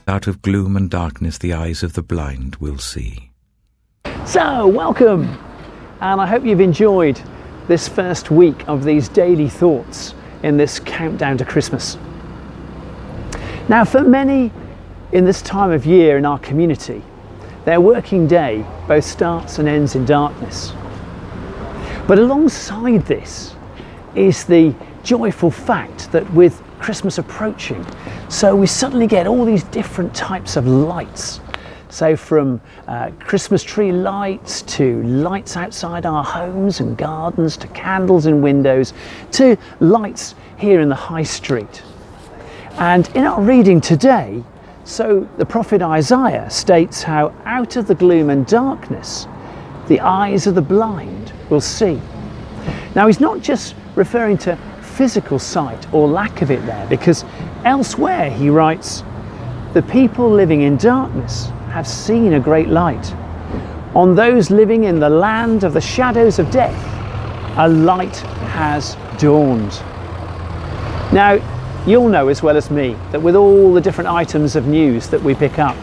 Out of gloom and darkness the eyes of the blind will see. So, welcome! And I hope you've enjoyed this first week of these daily thoughts in this countdown to Christmas. Now, for many in this time of year in our community, their working day both starts and ends in darkness. But alongside this is the joyful fact that with Christmas approaching, so we suddenly get all these different types of lights. So from Christmas tree lights to lights outside our homes and gardens to candles in windows to lights here in the high street. And in our reading today, so the prophet Isaiah states how out of the gloom and darkness the eyes of the blind will see. Now he's not just referring to physical sight or lack of it there, because elsewhere he writes, the people living in darkness have seen a great light. On those living in the land of the shadows of death, a light has dawned. Now, you'll know as well as me that with all the different items of news that we pick up,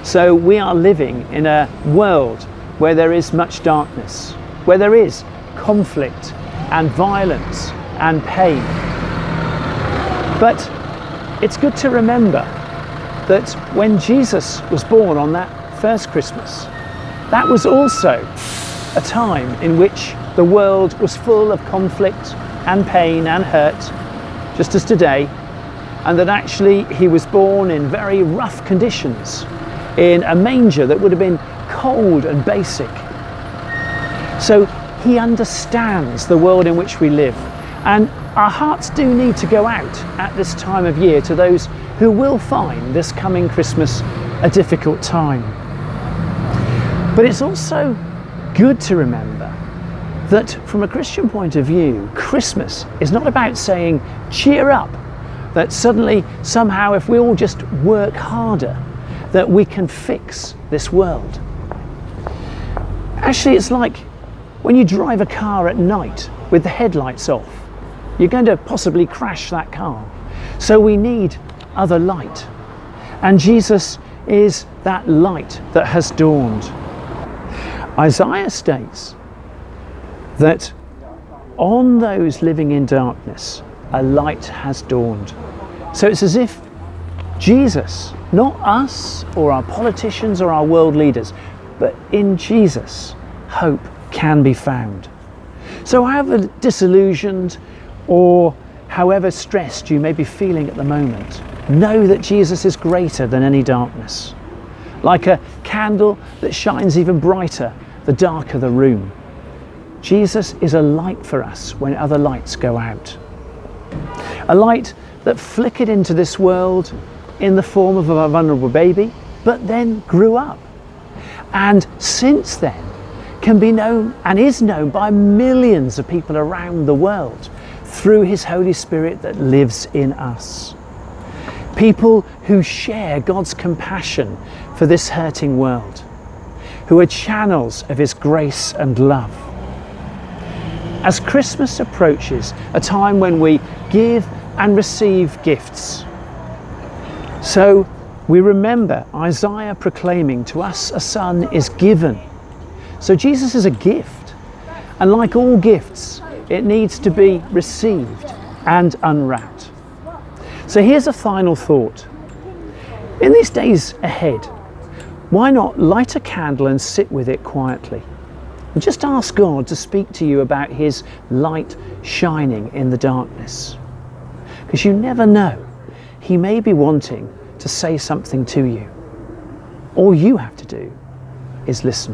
so we are living in a world where there is much darkness, where there is conflict and violence and pain. But it's good to remember that when Jesus was born on that first Christmas, that was also a time in which the world was full of conflict and pain and hurt, just as today, and that actually he was born in very rough conditions, in a manger that would have been cold and basic. So he understands the world in which we live. And our hearts do need to go out at this time of year to those who will find this coming Christmas a difficult time. But it's also good to remember that from a Christian point of view, Christmas is not about saying, cheer up, that suddenly, somehow, if we all just work harder, that we can fix this world. Actually, it's like when you drive a car at night with the headlights off. You're going to possibly crash that car. So we need other light. And Jesus is that light that has dawned. Isaiah states that on those living in darkness, a light has dawned. So it's as if Jesus, not us or our politicians or our world leaders, but in Jesus, hope can be found. So however disillusioned or however stressed you may be feeling at the moment, know that Jesus is greater than any darkness. Like a candle that shines even brighter the darker the room. Jesus is a light for us when other lights go out. A light that flickered into this world in the form of a vulnerable baby, but then grew up. And since then can be known and is known by millions of people around the world through his Holy Spirit that lives in us. People who share God's compassion for this hurting world, who are channels of his grace and love. As Christmas approaches, a time when we give and receive gifts, so we remember Isaiah proclaiming, to us a son is given. So Jesus is a gift, and like all gifts, it needs to be received and unwrapped. So here's a final thought. In these days ahead, why not light a candle and sit with it quietly? And just ask God to speak to you about his light shining in the darkness. Because you never know, he may be wanting to say something to you. All you have to do is listen.